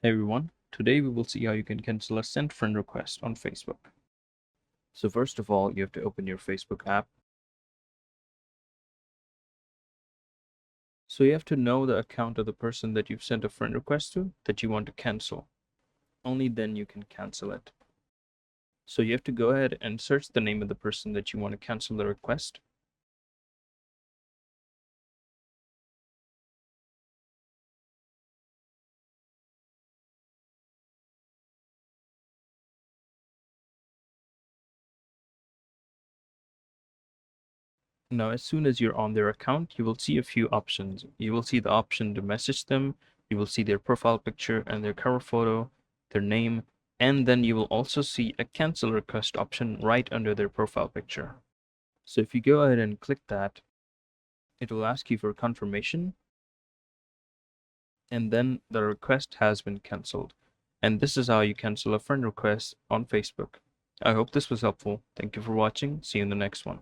Hey everyone, today we will see how you can cancel a sent friend request on Facebook. So first of all, you have to open your Facebook app. So you have to know the account of the person that you've sent a friend request to that you want to cancel. Only then you can cancel it. So you have to go ahead and search the name of the person that you want to cancel the request. Now, as soon as you're on their account, you will see a few options. You will see the option to message them, you will see their profile picture and their cover photo, their name, and then you will also see a cancel request option right under their profile picture. So if you go ahead and click that, it will ask you for confirmation, and then the request has been canceled. And this is how you cancel a friend request on Facebook. I hope this was helpful. Thank you for watching. See you in the next one.